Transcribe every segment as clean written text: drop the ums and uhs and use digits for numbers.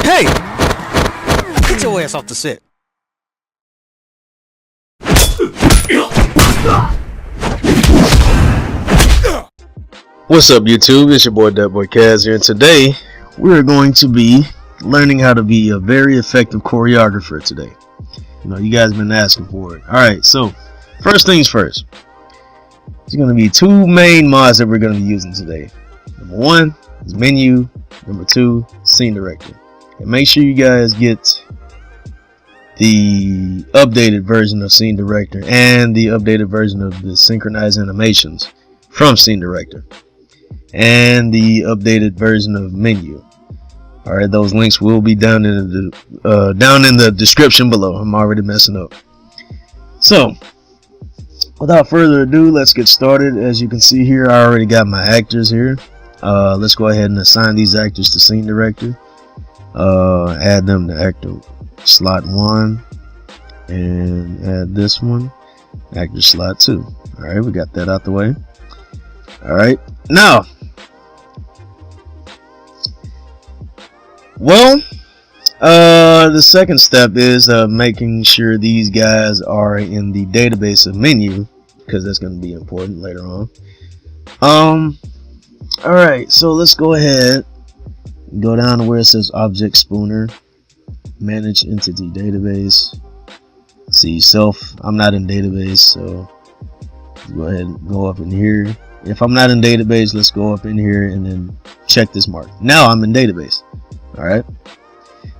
Hey! Get your ass off the set. What's up, YouTube? It's your boy That Boy Kaz here, and today we're going to be learning how to be a very effective choreographer today. You know, you guys have been asking for it. Alright, so first things first. There's going to be two main mods that we're going to be using today. Number one is menu. Number two, scene director. And make sure you guys get the updated version of scene director and the updated version of the synchronized animations from scene director and the updated version of menu. All right, those links will be down in the description below. I'm already messing up. So without further ado, let's get started. As you can see here, I already got my actors here. Let's go ahead and assign these actors to scene director. Add them to actor slot 1 and add this one, actor slot 2. All right, we got that out the way. All right, now, well, the second step is making sure these guys are in the database of menu, because that's going to be important later on. All right, so let's go ahead, go down to where it says object spooner, manage entity database. See self, I'm not in database, so let's go ahead and go up in here. If I'm not in database, let's go up in here and then check this mark. Now I'm in database. All right,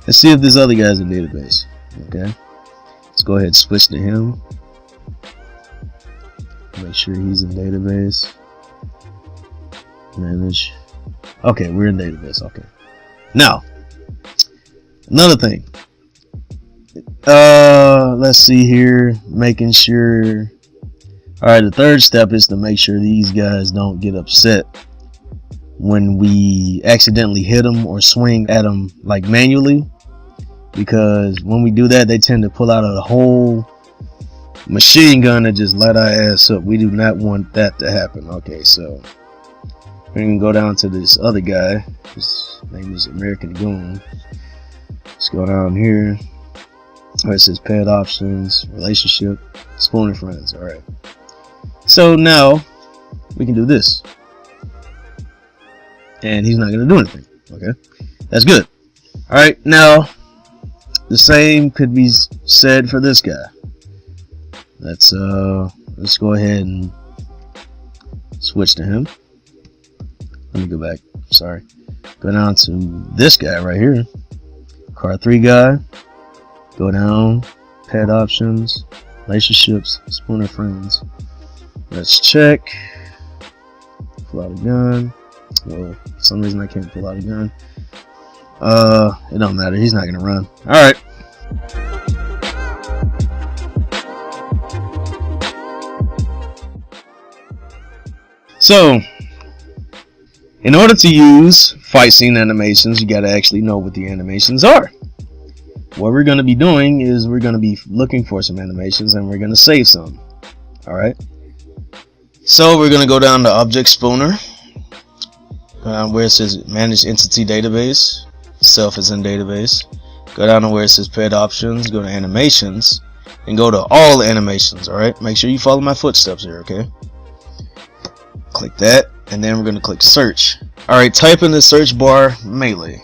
let's see if this other guy's in database. Okay, let's go ahead and switch to him, make sure he's in database. Manage. Okay, we're in database. Okay, now another thing, let's see here, making sure. All right, the third step is to make sure these guys don't get upset when we accidentally hit them or swing at them like manually, because when we do that, they tend to pull out a whole machine gun and just light our ass up. We do not want that to happen. Okay, so we're gonna go down to this other guy. His name is American Goon. Let's go down here where it says pet options, relationship, spooner friends. All right, so now we can do this, and he's not gonna do anything. Okay, that's good. All right, now the same could be said for this guy. Let's go ahead and switch to him. Let me go back. Sorry. Go down to this guy right here. Car 3 guy. Go down. Pet options. Relationships. Spooner friends. Let's check. Pull out a gun. Well, for some reason I can't pull out a gun. It don't matter. He's not gonna run. Alright. So, in order to use fight scene animations, you gotta actually know what the animations are. What we're gonna be doing is we're gonna be looking for some animations and we're gonna save some. Alright. So we're gonna go down to Object Spooner, where it says Manage Entity Database. Self is in database. Go down to where it says Pet Options, go to Animations, and go to All Animations. Alright. Make sure you follow my footsteps here, okay? Click that, and then we're going to click search. Alright, type in the search bar melee.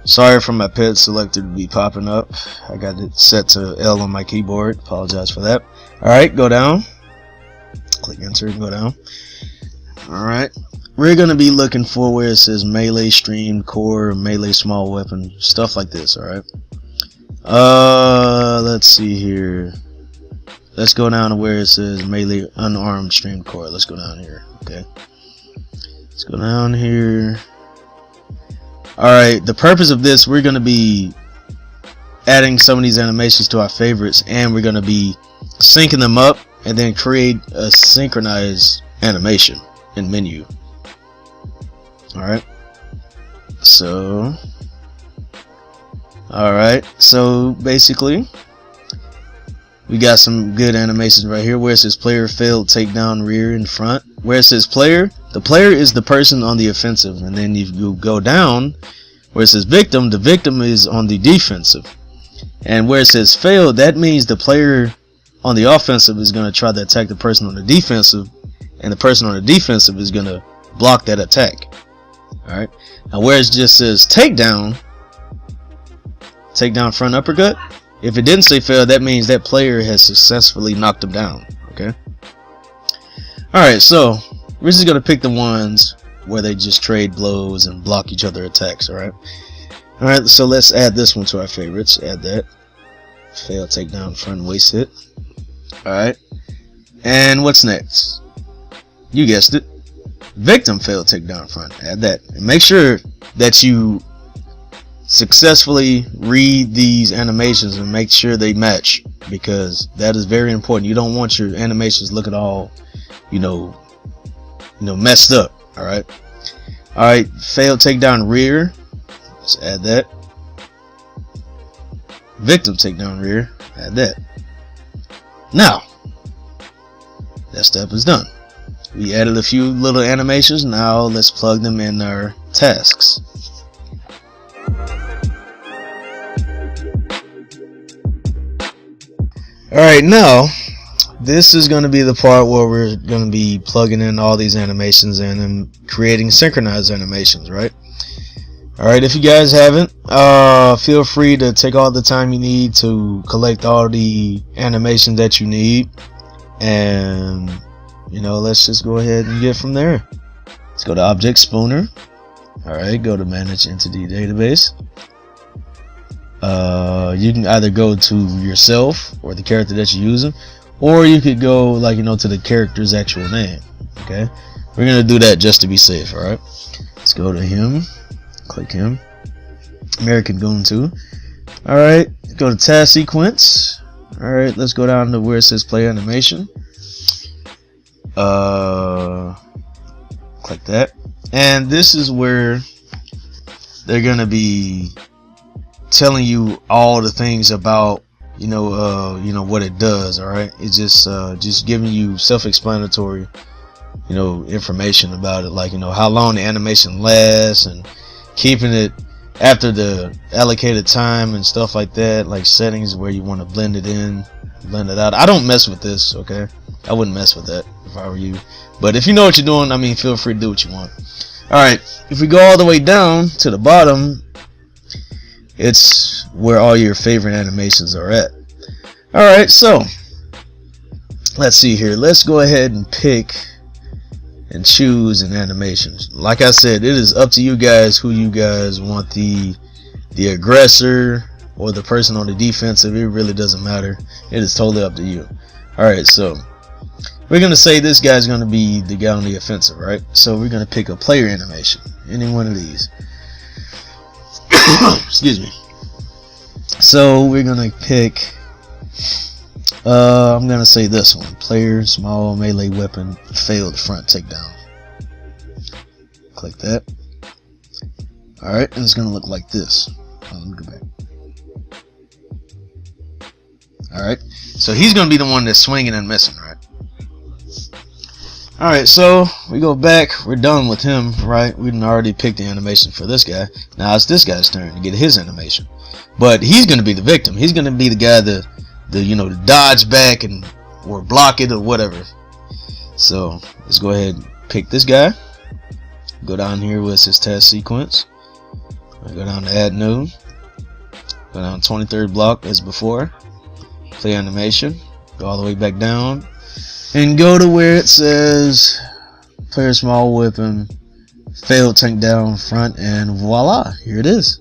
Sorry for my pet selector to be popping up. I got it set to L on my keyboard. Apologize for that. Alright, go down. Click enter and go down. Alright, we're going to be looking for where it says melee stream core, melee small weapon, stuff like this. Alright. Let's see here. Let's go down to where it says melee unarmed stream core. Let's go down here. Okay. Let's go down here. Alright, the purpose of this, we're going to be adding some of these animations to our favorites, and we're going to be syncing them up and then create a synchronized animation in menu. Alright. So basically we got some good animations right here where it says player failed takedown rear in front. Where it says player, the player is the person on the offensive, and then you go down Where it says victim, the victim is on the defensive. And where it says failed, that means the player on the offensive is going to try to attack the person on the defensive, and the person on the defensive is going to block that attack. Alright, now where it just says takedown front uppercut, if it didn't say fail, that means that player has successfully knocked him down. Okay. Alright, so we're just going to pick the ones where they just trade blows and block each other attacks. Alright, so let's add this one to our favorites. Add that. Fail takedown front waist hit. Alright, and what's next? You guessed it. Victim failed takedown front. Add that. And make sure that you successfully read these animations and make sure they match, because that is very important. You don't want your animations looking all, messed up. Alright, failed takedown rear. Let's add that. Victim takedown rear. Add that. Now, that step is done. We added a few little animations. Now let's plug them in our tasks. Alright, now this is going to be the part where we're going to be plugging in all these animations and then creating synchronized animations, right? Alright, if you guys haven't, feel free to take all the time you need to collect all the animation that you need, and let's just go ahead and get from there. Let's go to Object Spooner. Alright, go to Manage Entity Database. You can either go to yourself or the character that you're using, or you could go to the character's actual name. Okay, we're gonna do that just to be safe. Alright, let's go to him. Click him. American Goon 2. Alright, go to task sequence. Alright, let's go down to where it says play animation. Click that. And this is where they're gonna be telling you all the things about what it does. Alright, it's just giving you self-explanatory information about it, like how long the animation lasts, and keeping it after the allocated time and stuff like that, like settings where you want to blend it in, blend it out. I don't mess with this. Okay, I wouldn't mess with that if I were you, but if you know what you're doing, feel free to do what you want. Alright, if we go all the way down to the bottom, it's where all your favorite animations are at. Alright, so let's see here. Let's go ahead and pick and choose an animation. Like I said, it is up to you guys who you guys want, the aggressor or the person on the defensive. It really doesn't matter. It is totally up to you. Alright, so we're gonna say this guy's gonna be the guy on the offensive, right? So we're gonna pick a player animation, any one of these. Excuse me. So we're gonna pick I'm gonna say this one. Player, small melee weapon, failed front takedown. Click that. Alright, and it's gonna look like this. Let me go back. Alright, so he's gonna be the one that's swinging and missing, right? Alright, so we go back. We're done with him, right? We done already picked the animation for this guy. Now it's this guy's turn to get his animation. But he's gonna be the victim. He's gonna be the guy that to dodge back and or block it or whatever. So let's go ahead and pick this guy. Go down here with his task sequence. Go down to add new. Go down 23rd block as before. Play animation. Go all the way back down and go to where it says player small weapon, failed tank down front, and voila, here it is.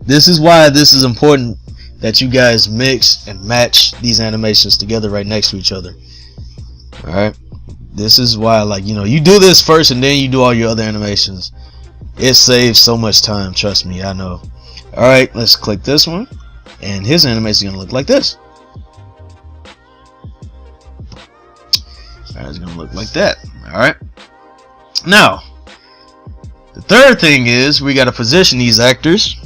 This is why this is important, that you guys mix and match these animations together right next to each other. Alright, this is why, you do this first and then you do all your other animations. It saves so much time, trust me, I know. Alright, let's click this one, and his animation is going to look like this. Alright, it's going to look like that. Alright, now the third thing is we got to position these actors,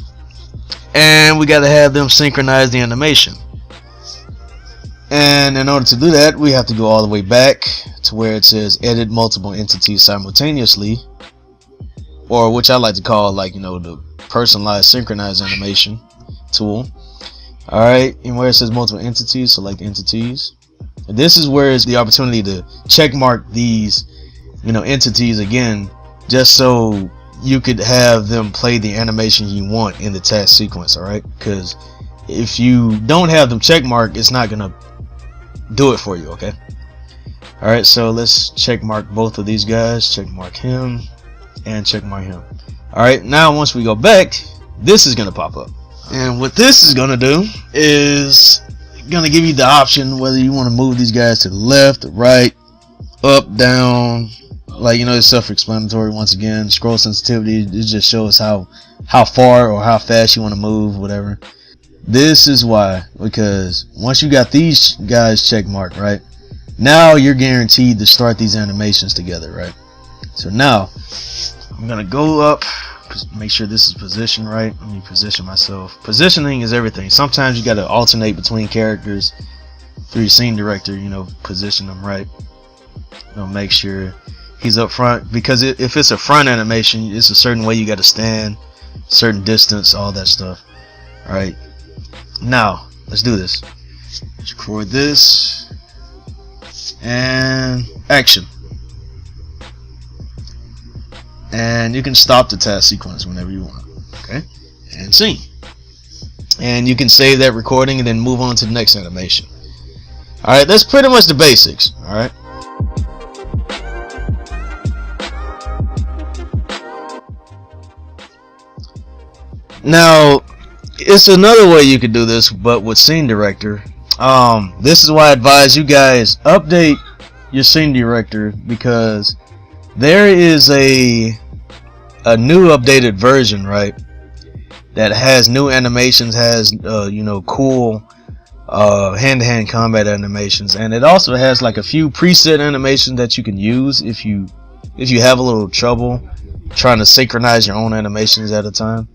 and we got to have them synchronize the animation. And in order to do that, we have to go all the way back to where it says edit multiple entities simultaneously, or which I like to call, like, you know, the personalized synchronize animation tool. Alright, and where it says multiple entities, select entities. And this is where it's the opportunity to check mark these, you know, entities again, just so you could have them play the animation you want in the task sequence. Alright, because if you don't have them check marked, it's not gonna do it for you. Okay. Alright, so let's check mark both of these guys. Check mark him and check mark him. Alright, now once we go back, this is gonna pop up. And what this is gonna do is gonna give you the option whether you want to move these guys to the left, the right, up, down. Like, you know, it's self-explanatory. Once again, scroll sensitivity, it just shows how far or how fast you want to move, whatever. This is why, because once you got these guys check marked, right, now you're guaranteed to start these animations together, right? So now I'm gonna go up, make sure this is positioned right. Let me position myself. Positioning is everything. Sometimes you got to alternate between characters through your scene director, you know, position them right, you know, make sure he's up front, because if it's a front animation, it's a certain way you got to stand, certain distance, all that stuff. All right, now let's do this. Let's record this and action. And you can stop the task sequence whenever you want. Okay, and scene. And you can save that recording and then move on to the next animation. Alright, that's pretty much the basics. Alright. Now, it's another way you could do this, but with Scene Director. This is why I advise you guys update your Scene Director, because there is a new updated version, right, that has new animations, has you know, cool hand-to-hand combat animations, and it also has like a few preset animations that you can use if you have a little trouble trying to synchronize your own animations at a time.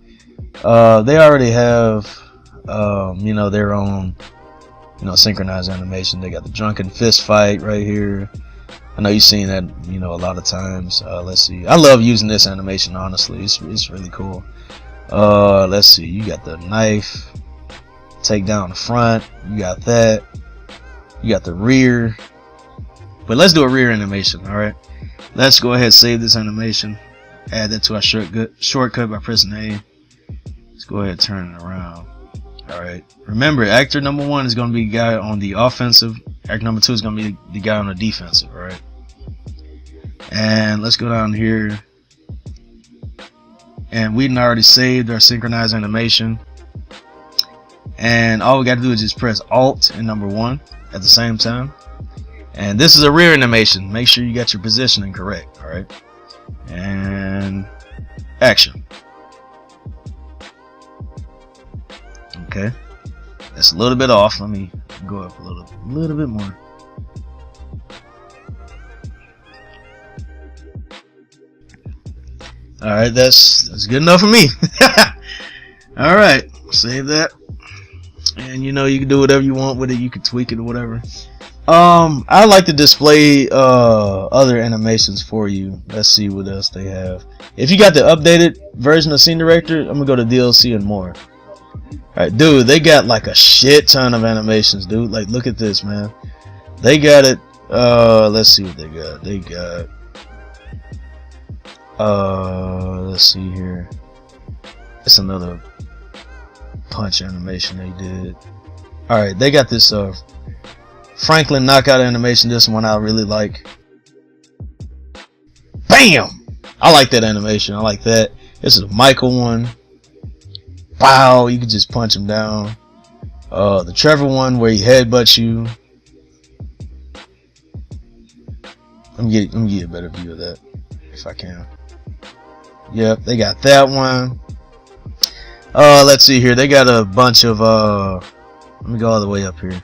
They already have you know, their own, you know, synchronized animation. They got the drunken fist fight right here. I know you've seen that, you know, a lot of times. Let's see. I love using this animation, honestly. It's really cool. Let's see. You got the knife, take down the front. You got that. You got the rear. But let's do a rear animation. All right. Let's go ahead and save this animation. Add that to our shortcut by pressing A. Let's go ahead and turn it around. All right. Remember, actor number 1 is going to be the guy on the offensive. Actor number 2 is going to be the guy on the defensive. All right. And let's go down here. And we already saved our synchronized animation. And all we got to do is just press Alt and number 1 at the same time. And this is a rear animation. Make sure you got your positioning correct. All right. And action. Okay, that's a little bit off. Let me go up a little bit more. All right, that's good enough for me. All right, save that, and you know, you can do whatever you want with it. You can tweak it or whatever. I like to display other animations for you. Let's see what else they have. If you got the updated version of Scene Director, I'm gonna go to DLC and more. Alright, dude, they got like a shit ton of animations, dude. Like, look at this, man. They got it. Let's see what they got. They got let's see here. It's another punch animation they did. Alright, they got this Franklin knockout animation. This one I really like. Bam! I like that animation. I like that. This is a Michael one. Wow, you can just punch him down. The Trevor one where he headbutts you. Let me get a better view of that if I can. Yep, they got that one. Let's see here. They got a bunch of let me go all the way up here.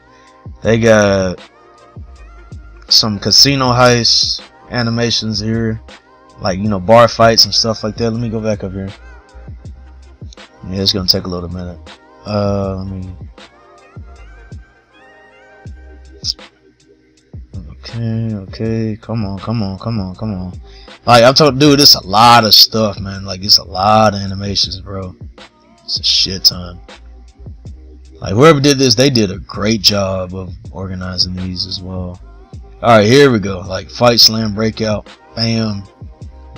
They got some casino heist animations here, like, you know, bar fights and stuff like that. Let me go back up here. Yeah, it's gonna take a little minute. Let me. Okay. Come on. Like I'm talking, dude, it's a lot of stuff, man. Like it's a lot of animations, bro. It's a shit ton. Like whoever did this, they did a great job of organizing these as well. All right, here we go. Like fight, slam, breakout, bam,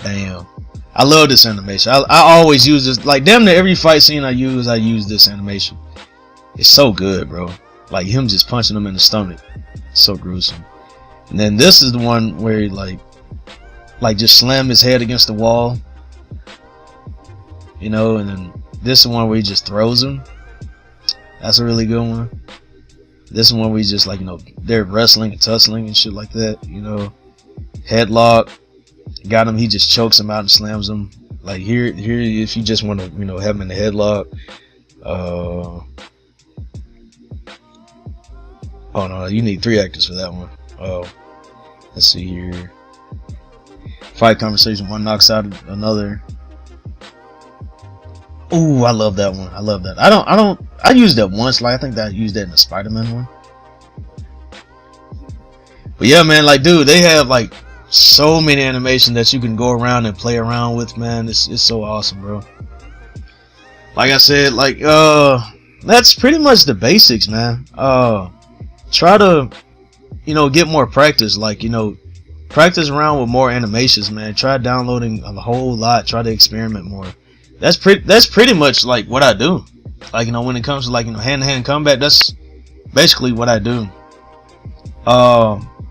bam. I love this animation. I always use this. Like damn near every fight scene I use this animation. It's so good, bro. Like him just punching him in the stomach. It's so gruesome. And then this is the one where he like just slam his head against the wall. You know, and then this is one where he just throws him. That's a really good one. This is one where he just like, you know, they're wrestling and tussling and shit like that. You know, headlock. Got him. He just chokes him out and slams him. Like here, if you just want to, you know, have him in the headlock. Oh no, you need 3 actors for that one. Let's see here. Fight conversation, one knocks out another. Ooh, I love that one. I love that. I used that once. Like I think that I used that in the Spider-Man one. But yeah, man, like dude, they have like so many animations that you can go around and play around with, man. It's so awesome, bro. Like I said, like that's pretty much the basics, man. Try to, you know, get more practice. Like, you know, practice around with more animations, man. Try downloading a whole lot. Try to experiment more. That's pretty much like what I do. Like, you know, when it comes to like, you know, hand-to-hand combat, that's basically what I do.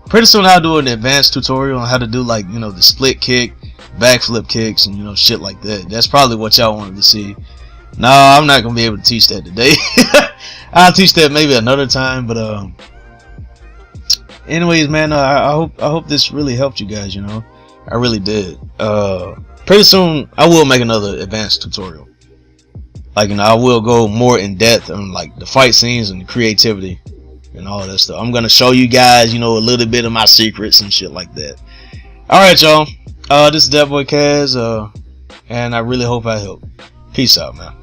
Pretty soon I'll do an advanced tutorial on how to do like, you know, the split kick, backflip kicks, and you know, shit like that. That's probably what y'all wanted to see. No, I'm not gonna be able to teach that today. I'll teach that maybe another time. But anyways, man, I hope this really helped you guys. You know, I really did. Pretty soon I will make another advanced tutorial. Like, you know, I will go more in depth on like the fight scenes and the creativity and all that stuff. I'm gonna show you guys, you know, a little bit of my secrets and shit like that. All right, y'all. This is that boy Kaz, and I really hope I helped. Peace out, man.